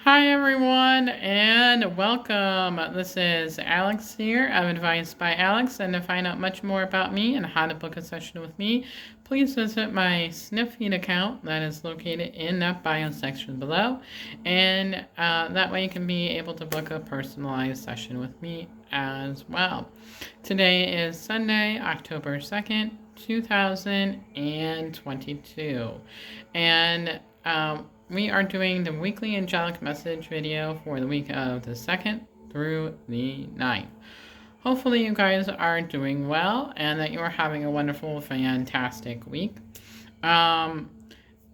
Hi everyone and welcome. This is Alex here of Advice by Alex, and to find out much more about me and how to book a session with me, please visit my Snipfeed account that is located in that bio section below, and that way you can be able to book a personalized session with me as well. Today is Sunday, October 2nd, 2022, and we are doing the weekly angelic message video for the week of the 2nd through the 9th. Hopefully you guys are doing well and that you are having a wonderful, fantastic week. And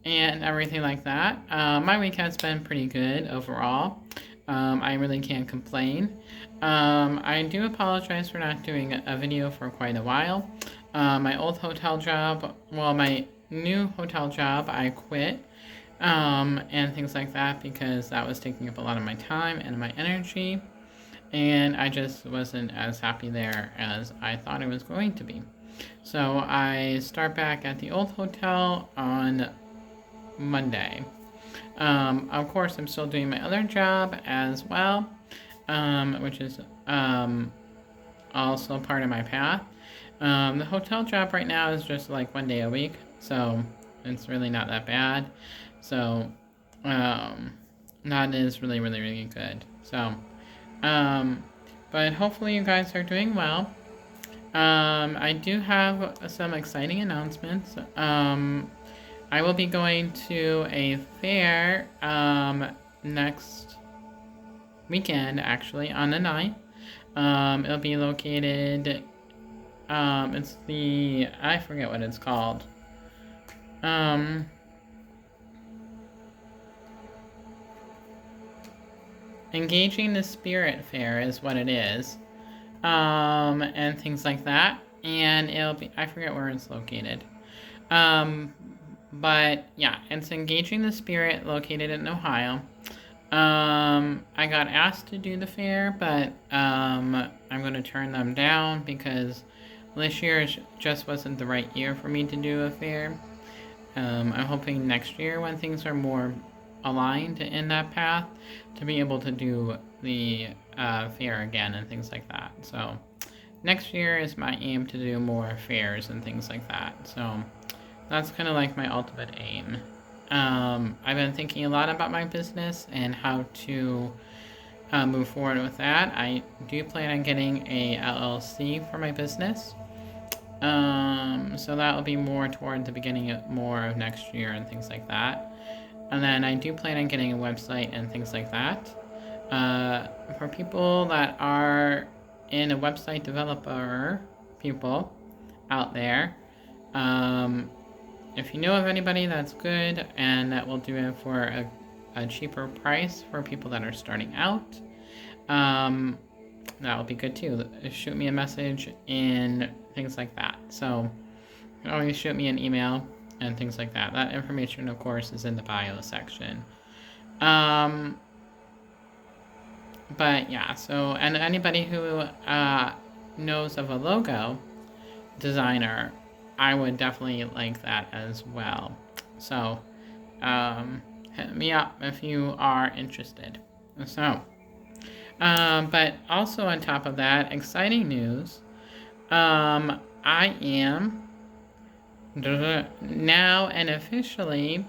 everything like that. My week has been pretty good overall. I really can't complain. I do apologize for not doing a video for quite a while. My old hotel job, my new hotel job, I quit. And things like that, because that was taking up a lot of my time and my energy, and I just wasn't as happy there as I thought it was going to be. So I start back at the old hotel on Monday. Of course, I'm still doing my other job as well, which is also part of my path. The hotel job right now is just like 1 day a week, so it's really not that bad. So, that is really, really, really good. So, but hopefully you guys are doing well. I do have some exciting announcements. I will be going to a fair, next weekend, actually, on the 9th. It'll be located, I forget what it's called. Engaging the Spirit Fair is what it is, and things like that, and it'll be, I forget where it's located, but yeah, it's Engaging the Spirit, located in Ohio. I got asked to do the fair, but I'm going to turn them down because this year just wasn't the right year for me to do a fair. I'm hoping next year, when things are more aligned in that path, to be able to do the fair again and things like that. So next year is my aim to do more fairs and things like that. So that's kind of like my ultimate aim. I've been thinking a lot about my business and how to move forward with that. I do plan on getting a LLC for my business. So that will be more toward the beginning of next year and things like that. And then I do plan on getting a website and things like that. For people that are in a website developer, people out there, if you know of anybody that's good and that will do it for a cheaper price for people that are starting out, that will be good too. Shoot me a message and things like that. So you can always shoot me an email and things like that. That information, of course, is in the bio section. But yeah, so, and anybody who knows of a logo designer, I would definitely like that as well. So hit me up if you are interested. So, but also on top of that, exciting news, I am now and officially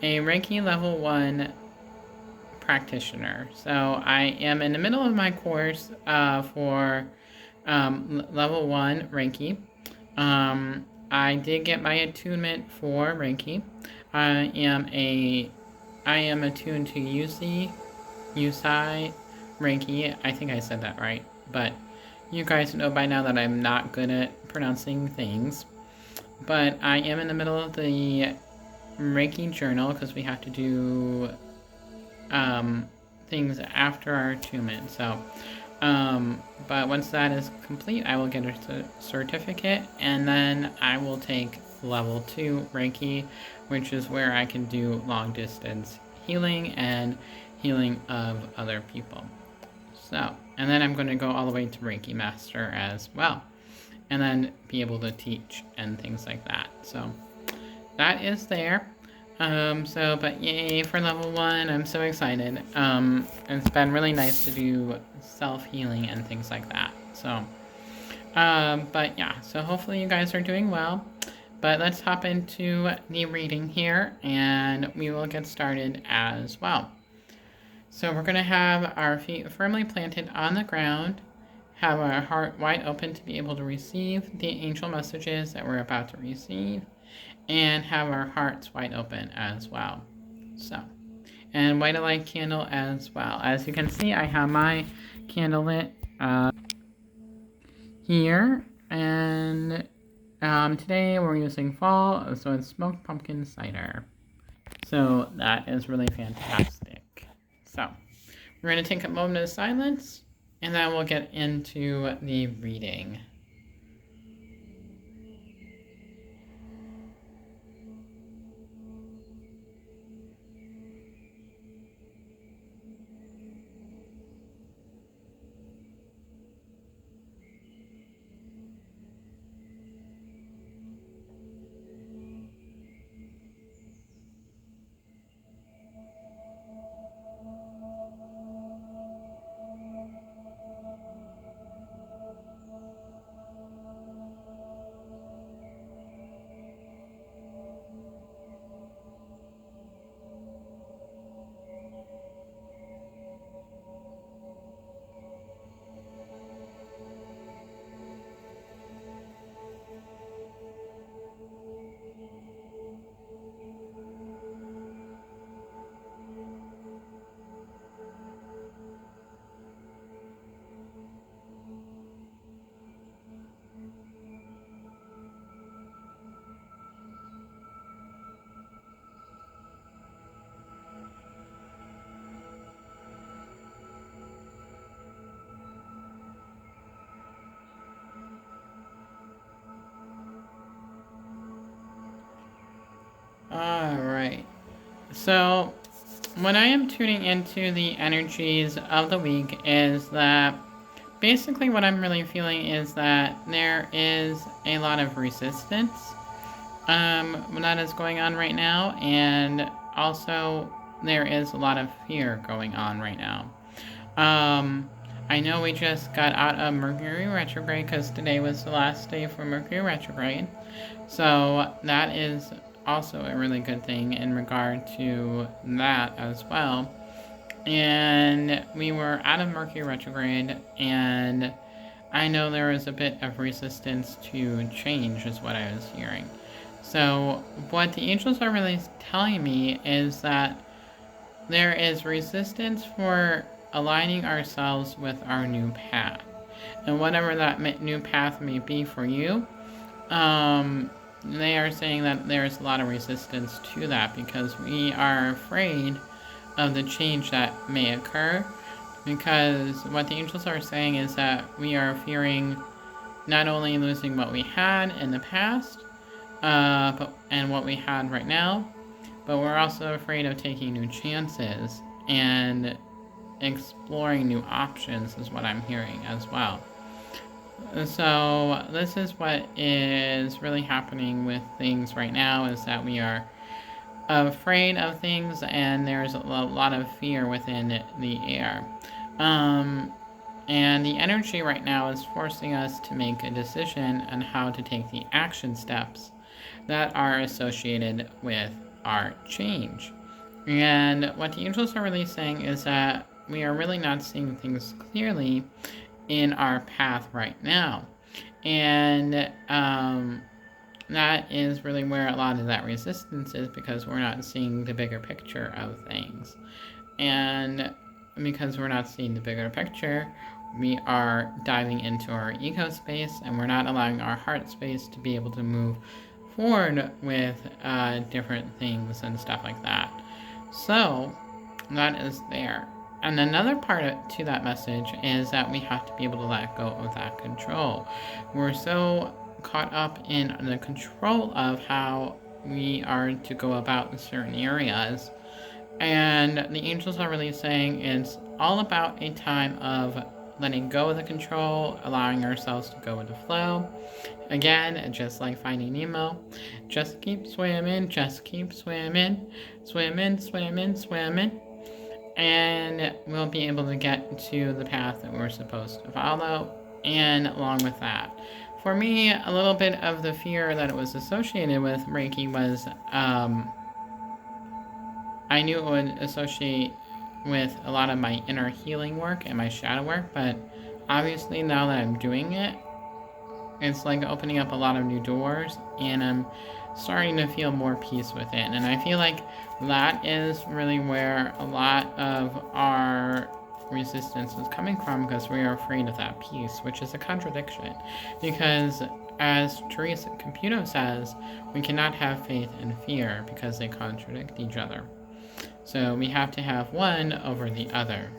a Reiki level 1 practitioner. So I am in the middle of my course for level 1 Reiki. I did get my attunement for Reiki. I am attuned to Usai Reiki. I think I said that right, but you guys know by now that I'm not good at pronouncing things. But I am in the middle of the Reiki journal because we have to do things after our attunement. So, but once that is complete, I will get a certificate, and then I will take level 2 Reiki, which is where I can do long distance healing and healing of other people. So, and then I'm going to go all the way to Reiki Master as well, and then be able to teach and things like that. So that is there. But yay for level 1. I'm so excited. It's been really nice to do self-healing and things like that. So, but yeah, so hopefully you guys are doing well. But let's hop into the reading here, and we will get started as well. So we're going to have our feet firmly planted on the ground, have our heart wide open to be able to receive the angel messages that we're about to receive, and have our hearts wide open as well. So, and light a light candle as well. As you can see, I have my candle lit here, and today we're using fall, so it's smoked pumpkin cider. So that is really fantastic. So we're going to take a moment of silence, and then we'll get into the reading. Alright, so when I am tuning into the energies of the week is that basically what I'm really feeling is that there is a lot of resistance that is going on right now, and also there is a lot of fear going on right now. I know we just got out of Mercury retrograde because today was the last day for Mercury retrograde. So that is also a really good thing in regard to that as well. And we were out of Mercury retrograde, and I know there was a bit of resistance to change is what I was hearing. So what the angels are really telling me is that there is resistance for aligning ourselves with our new path. And whatever that new path may be for you, they are saying that there's a lot of resistance to that because we are afraid of the change that may occur. Because what the angels are saying is that we are fearing not only losing what we had in the past, and what we had right now, but we're also afraid of taking new chances and exploring new options is what I'm hearing as well. So this is what is really happening with things right now, is that we are afraid of things and there's a lot of fear within the air. And the energy right now is forcing us to make a decision on how to take the action steps that are associated with our change. And what the angels are really saying is that we are really not seeing things clearly in our path right now. And that is really where a lot of that resistance is, because we're not seeing the bigger picture of things. And because we're not seeing the bigger picture, we are diving into our ego space, and we're not allowing our heart space to be able to move forward with different things and stuff like that. So that is there. And another part to that message is that we have to be able to let go of that control. We're so caught up in the control of how we are to go about certain areas. And the angels are really saying it's all about a time of letting go of the control, allowing ourselves to go with the flow. Again, just like Finding Nemo, just keep swimming, just keep swimming, swimming, swimming, swimming, and we'll be able to get to the path that we're supposed to follow. And along with that, for me, a little bit of the fear that it was associated with Reiki was I knew it would associate with a lot of my inner healing work and my shadow work, but obviously now that I'm doing it, it's like opening up a lot of new doors, and I'm starting to feel more peace within. And I feel like that is really where a lot of our resistance is coming from, because we are afraid of that peace, which is a contradiction. Because as Teresa Caputo says, we cannot have faith and fear because they contradict each other. So we have to have one over the other.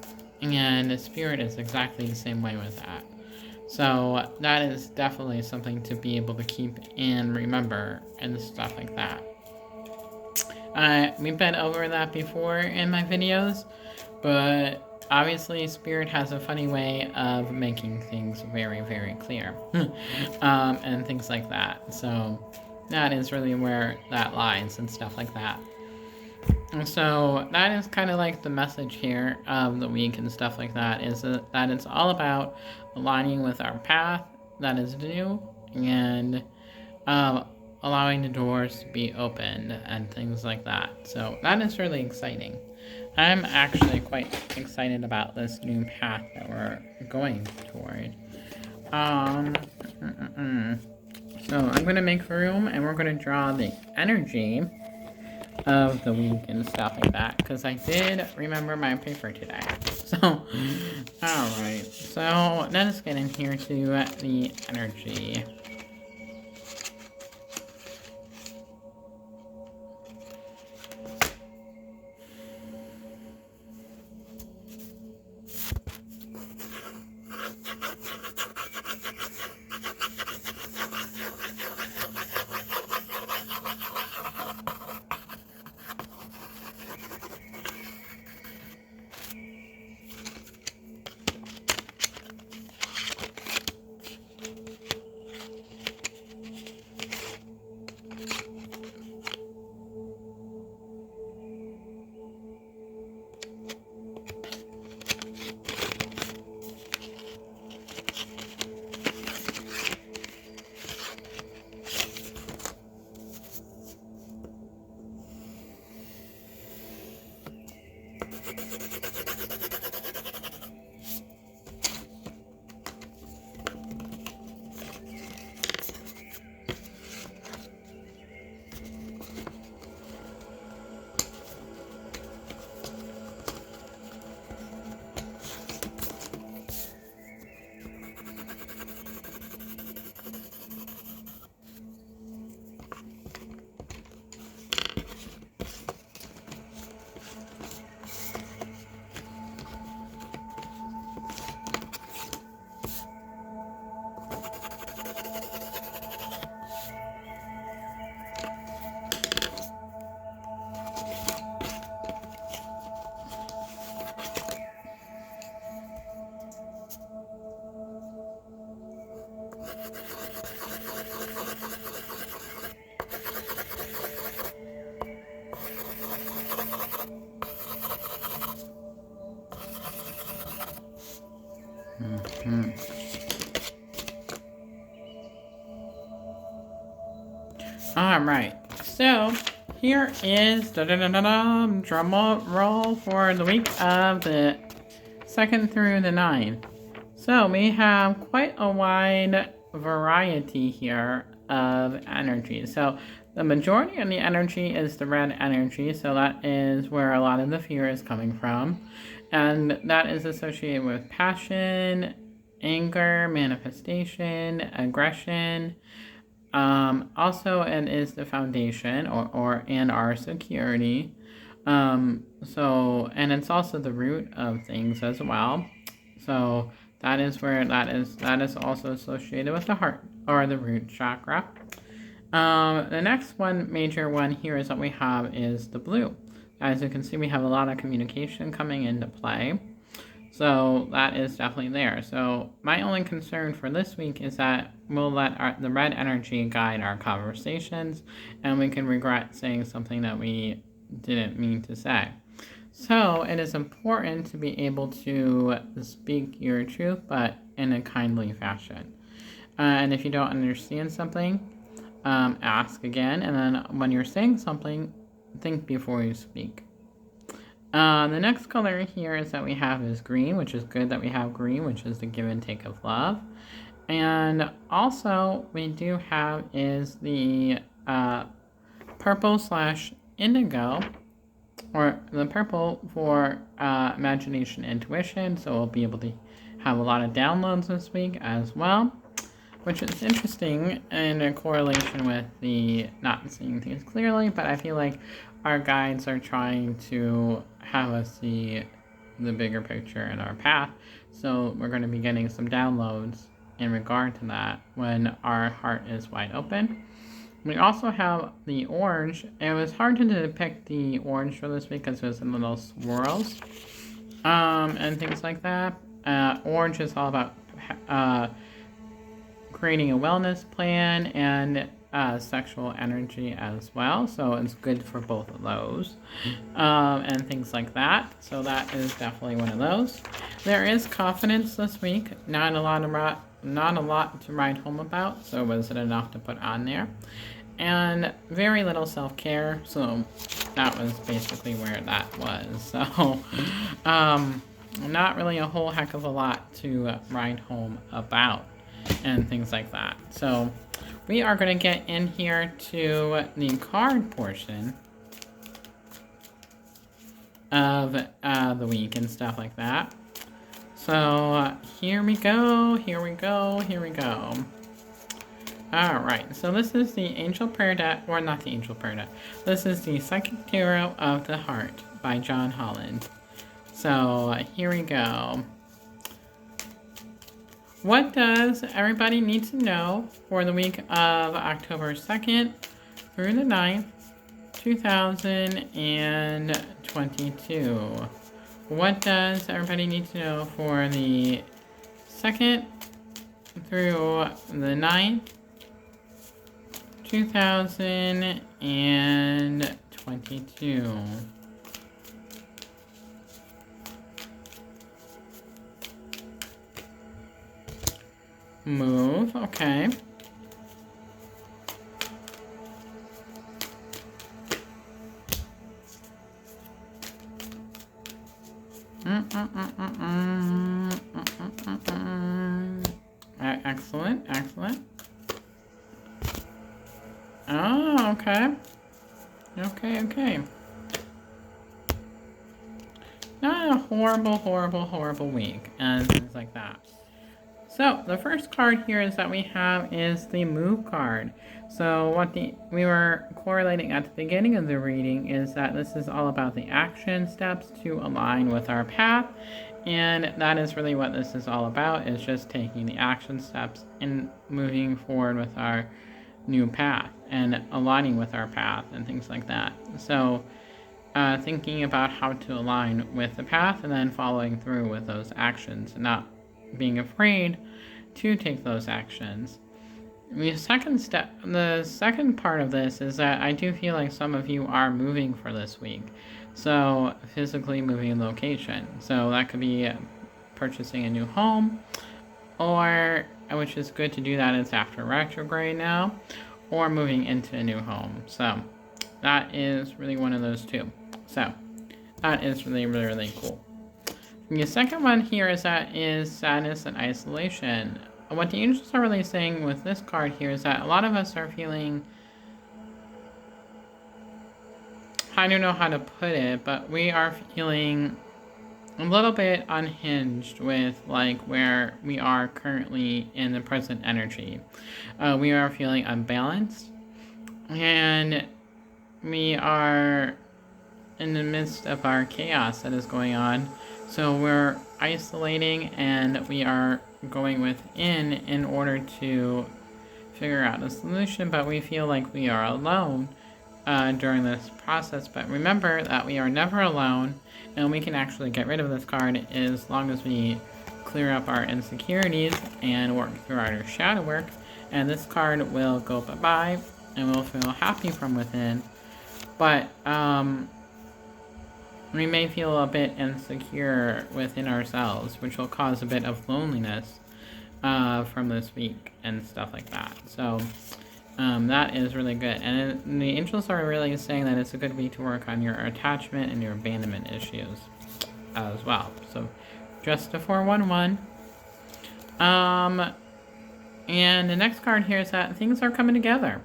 And the spirit is exactly the same way with that. So that is definitely something to be able to keep and remember and stuff like that. We've been over that before in my videos, but obviously Spirit has a funny way of making things very, very clear. And things like that. So that is really where that lies and stuff like that. So that is kind of like the message here of the week and stuff like that, is that it's all about aligning with our path that is new, and allowing the doors to be opened and things like that. So that is really exciting. I'm actually quite excited about this new path that we're going toward. So I'm going to make room, and we're going to draw the energy of the week and stuff like that, because I did remember my paper today. So, alright, so let's get in here to the energy. Alright, so here is drum roll for the week of the 2nd through the 9th. So we have quite a wide variety here of energy. So the majority of the energy is the red energy, so that is where a lot of the fear is coming from. And that is associated with passion, anger, manifestation, aggression. Also, it is the foundation and our security. And it's also the root of things as well. So that is where that is also associated with the heart or the root chakra. The next major one here is that we have is the blue. As you can see, we have a lot of communication coming into play. So that is definitely there. So my only concern for this week is that we'll let the red energy guide our conversations, and we can regret saying something that we didn't mean to say. So it is important to be able to speak your truth, but in a kindly fashion. And if you don't understand something, ask again. And then when you're saying something, think before you speak. The next color here is that we have is green, which is good that we have green, which is the give and take of love. And also we do have is the purple / indigo, or the purple for imagination, intuition. So we'll be able to have a lot of downloads this week as well, which is interesting in a correlation with the not seeing things clearly, but I feel like our guides are trying to have us see the bigger picture in our path. So we're going to be getting some downloads in regard to that when our heart is wide open. We also have the orange. It was hard to depict the orange for this week because it was in little swirls and things like that. Orange is all about creating a wellness plan and sexual energy as well. So it's good for both of those and things like that. So that is definitely one of those. There is confidence this week. Not a lot to write home about. So was it enough to put on there? And very little self-care. So that was basically where that was. So not really a whole heck of a lot to write home about and things like that. So we are going to get in here to the card portion of the week and stuff like that. So here we go. Alright, so this is the Angel Prayer Deck, or not the Angel Prayer Deck. This is the Psychic Tarot of the Heart by John Holland. So here we go. What does everybody need to know for the week of October 2nd through the 9th, 2022? What does everybody need to know for the 2nd through the 9th, 2022? Move, okay. Excellent. Oh, okay. Okay. Not a horrible week and things like that. So the first card here is that we have is the move card. So what we were correlating at the beginning of the reading is that this is all about the action steps to align with our path. And that is really what this is all about, is just taking the action steps and moving forward with our new path and aligning with our path and things like that. So thinking about how to align with the path and then following through with those actions and not being afraid to take those actions. The second part of this is that I do feel like some of you are moving for this week. So physically moving location. So that could be purchasing a new home, or which is good to do that, it's after retrograde now, or moving into a new home. So that is really one of those two. So that is really cool. The second one here is sadness and isolation. What the angels are really saying with this card here is that a lot of us are feeling, I don't know how to put it, but we are feeling a little bit unhinged with like where we are currently in the present energy. We are feeling unbalanced, and we are in the midst of our chaos that is going on. So we're isolating and we are going within in order to figure out a solution, but we feel like we are alone during this process. But remember that we are never alone, and we can actually get rid of this card as long as we clear up our insecurities and work through our shadow work. And this card will go bye-bye, and we'll feel happy from within. But, we may feel a bit insecure within ourselves, which will cause a bit of loneliness from this week and stuff like that. So that is really good. And the angels are really saying that it's a good week to work on your attachment and your abandonment issues as well. So just a 411. And the next card here is that things are coming together.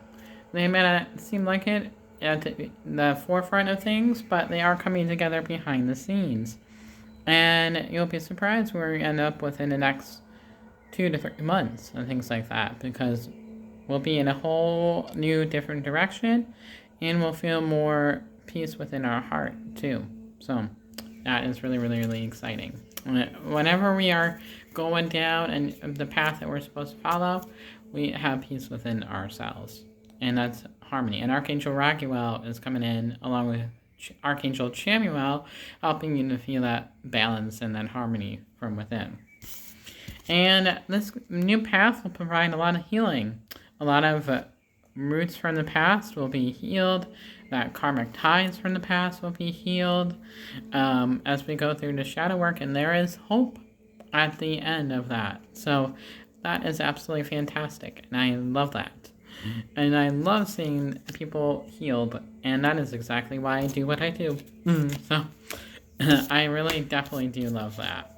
They may not seem like it at the forefront of things, but they are coming together behind the scenes. And you'll be surprised where you end up within the next 2 to 3 months and things like that, because we'll be in a whole new different direction, and we'll feel more peace within our heart too. So that is really, really, really exciting. Whenever we are going down and the path that we're supposed to follow, we have peace within ourselves, and that's harmony. And Archangel Raguel is coming in along with Archangel Chamuel, helping you to feel that balance and that harmony from within. And this new path will provide a lot of healing. A lot of roots from the past will be healed. That karmic ties from the past will be healed as we go through the shadow work. And there is hope at the end of that. So that is absolutely fantastic. And I love that. And I love seeing people healed. And that is exactly why I do what I do. So I really definitely do love that.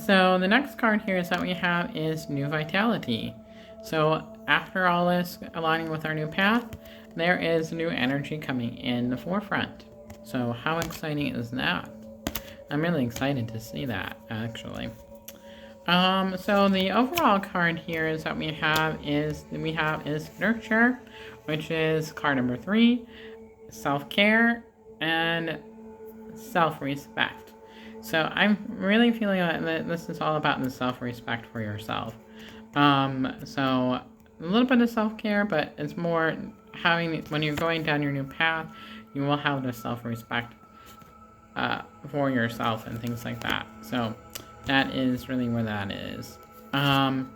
So the next card here is that we have is New Vitality. So after all this aligning with our new path, there is new energy coming in the forefront. So how exciting is that? I'm really excited to see that, actually. So the overall card here is that we have is Nurture, which is card number 3, Self-Care, and Self-Respect. So I'm really feeling that this is all about the self-respect for yourself. So a little bit of self-care, but it's more having, when you're going down your new path, you will have the self-respect for yourself and things like that. So that is really where that is. And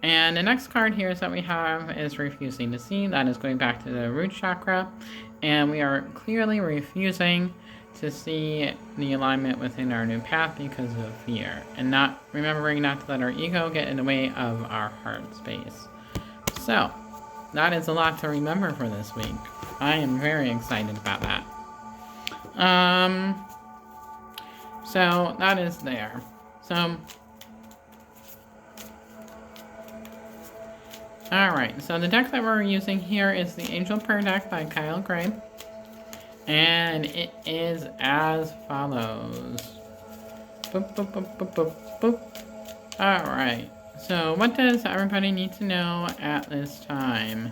the next card here is that we have is Refusing to See. That is going back to the root chakra. And we are clearly refusing to see the alignment within our new path because of fear, and not remembering not to let our ego get in the way of our heart space. So that is a lot to remember for this week. I am very excited about that. So that is there. So alright, so the deck that we're using here is the Angel Prayer deck by Kyle Gray. And it is as follows. Boop, boop, boop, boop, boop, boop. Alright, so what does everybody need to know at this time?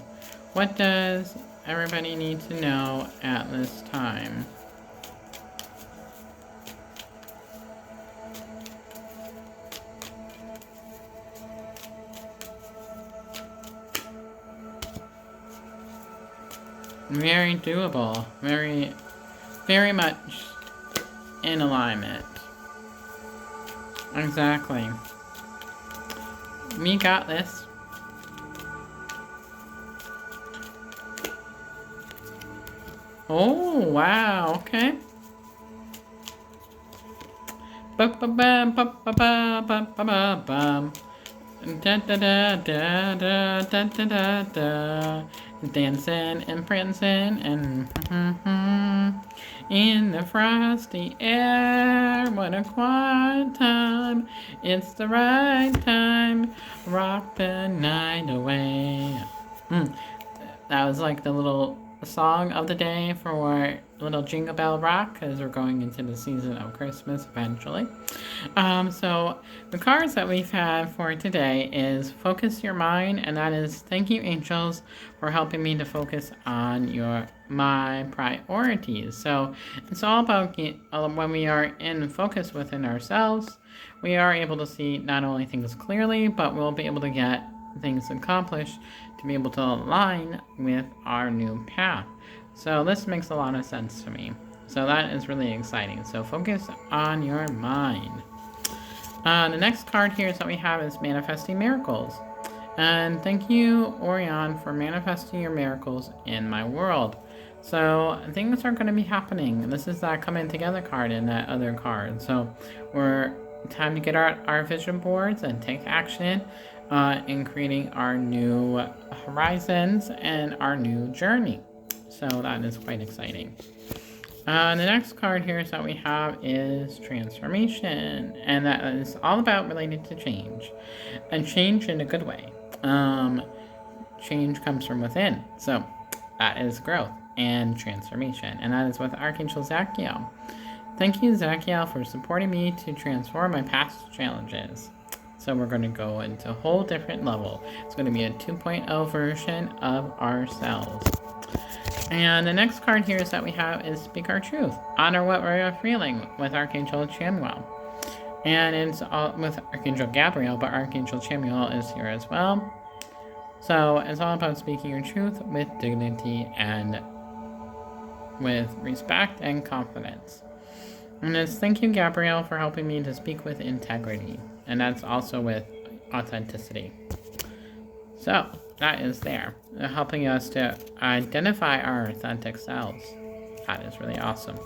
What does everybody need to know at this time? Very doable. Very, very much in alignment. Exactly. We got this. Oh, wow. Okay. Ba-ba-bam, da da da da da da da da da. Dancing and prancing and in the frosty air. What a quiet time. It's the right time. Rock the night away. That was like the little song of the day for little Jingle Bell Rock, because we're going into the season of Christmas eventually. So the cards that we've had for today is Focus Your Mind, and that is thank you, angels, for helping me to focus on my priorities. So it's all about when we are in focus within ourselves, we are able to see not only things clearly, but we'll be able to get things accomplished to be able to align with our new path. So this makes a lot of sense to me. So that is really exciting. So focus on your mind. The next card here is that we have is Manifesting Miracles. And thank you, Orion, for manifesting your miracles in my world. So things are going to be happening. This is that coming together card in that other card. So we're time to get our vision boards and take action in creating our new horizons and our new journey. So that is quite exciting. The next card here is that we have is Transformation, and that is all about related to change, and change in a good way. Change comes from within, so that is growth and transformation, and that is with Archangel Zachiel. Thank you, Zachiel, for supporting me to transform my past challenges. So we're going to go into a whole different level. It's going to be a 2.0 version of ourselves. And the next card here is that we have is Speak Our Truth. Honor what we are feeling with Archangel Chamuel. And it's all with Archangel Gabriel, but Archangel Chamuel is here as well. So it's all about speaking your truth with dignity and with respect and confidence. And it's thank you, Gabriel, for helping me to speak with integrity. And that's also with authenticity. So that is there, helping us to identify our authentic selves. That is really awesome.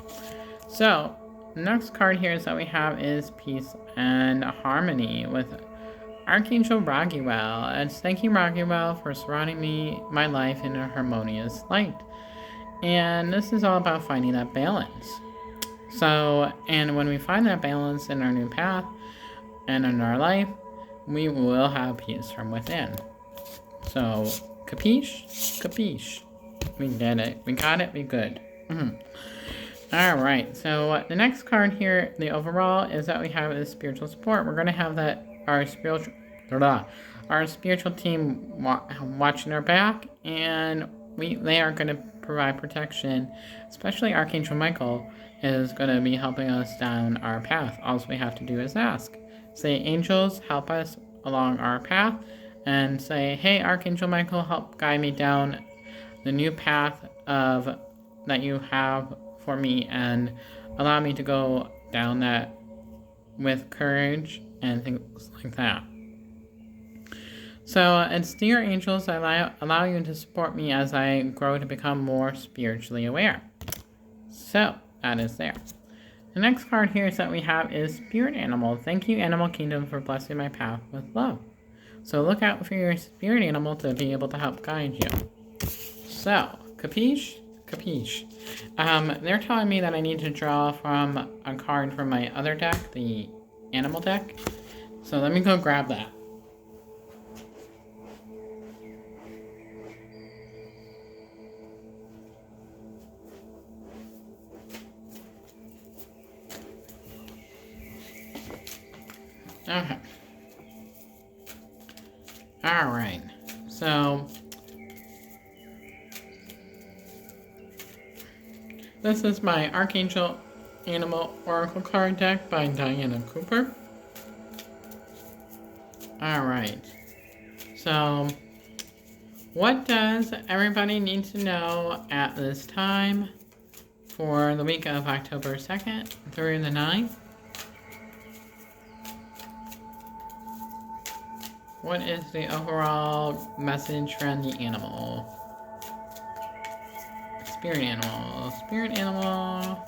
So the next card here is that we have is Peace and Harmony with Archangel Raguel. And thank you, Raguel, for surrounding my life in a harmonious light. And this is all about finding that balance. So, and when we find that balance in our new path and in our life, we will have peace from within. So, capiche? Capiche. We did it. We got it. We good. Alright, so the next card here, the overall, is that we have is spiritual support. We're going to have that our spiritual team watching our back, and they are going to provide protection. Especially Archangel Michael is going to be helping us down our path. All we have to do is ask. Say, angels, help us along our path. And say, hey, Archangel Michael, help guide me down the new path that you have for me, and allow me to go down that with courage and things like that. So, it's dear angels, I allow you to support me as I grow to become more spiritually aware. So, that is there. The next card here is that we have is Spirit Animal. Thank you, Animal Kingdom, for blessing my path with love. So look out for your spirit animal to be able to help guide you. So, capiche? Capiche. They're telling me that I need to draw from a card from my other deck, the animal deck. So let me go grab that. Okay. Alright, so this is my Archangel Animal Oracle card deck by Diana Cooper. Alright, so what does everybody need to know at this time for the week of October 2nd through the 9th? What is the overall message from the animal? Spirit animal. Spirit animal.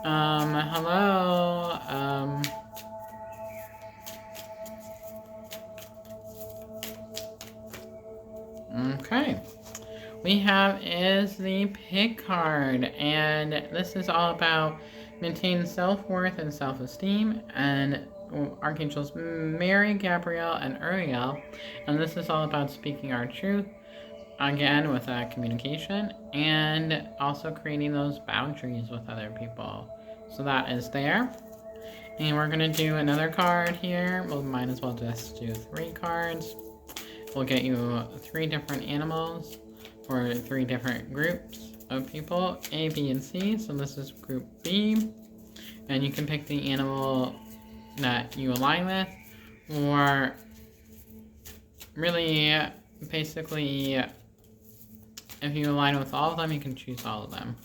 Hello. Okay. We have is the Pig card, and this is all about maintaining self-worth and self-esteem, and Archangels Mary, Gabriel, and Uriel, and this is all about speaking our truth, again with communication, and also creating those boundaries with other people. So that is there. And we're going to do another card here. We might as well just do 3 cards. We'll get you 3 different animals for 3 different groups of people, A, B, and C. So this is group B, and you can pick the animal that you align with, or really basically if you align with all of them, you can choose all of them.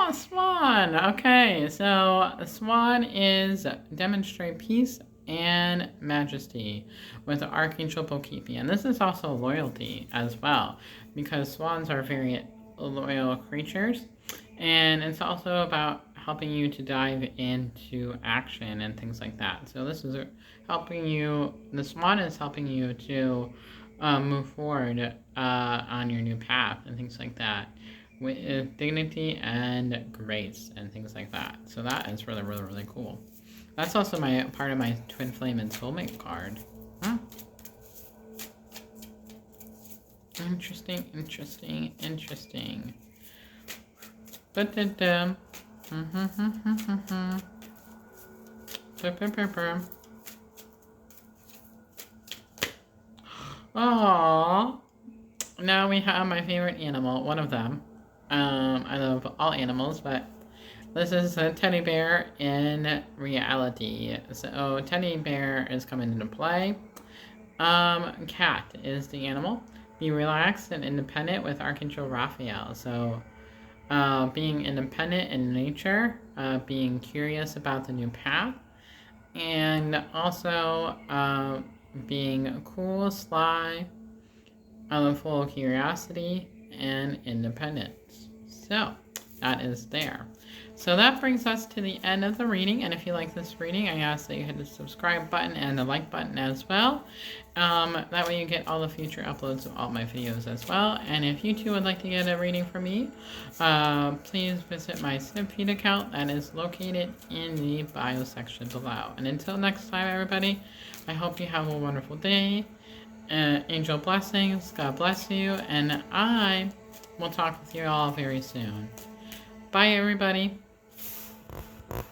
Oh, Swan. Okay, so Swan is demonstrate peace and majesty with Archangel Bokeepian. This is also loyalty as well, because swans are very loyal creatures, and it's also about helping you to dive into action and things like that. So this is helping you. The swan is helping you to move forward on your new path and things like that, with dignity and grace and things like that. So that is really, really, really cool. That's also my part of my Twin Flame and Soulmate card. Huh? Interesting, interesting, interesting. Da-da-da. Aww. Now we have my favorite animal, one of them. I love all animals, but this is a teddy bear in reality. So teddy bear is coming into play. Cat is the animal. Be relaxed and independent with Archangel Raphael. So being independent in nature, being curious about the new path, and also being cool, sly, full of curiosity and independence. So that is there. So that brings us to the end of the reading, and if you like this reading, I ask that you hit the subscribe button and the like button as well. That way you get all the future uploads of all my videos as well. And if you too would like to get a reading from me, please visit my Snipfeed account that is located in the bio section below. And until next time, everybody, I hope you have a wonderful day. Angel blessings, God bless you, and I will talk with you all very soon. Bye, everybody.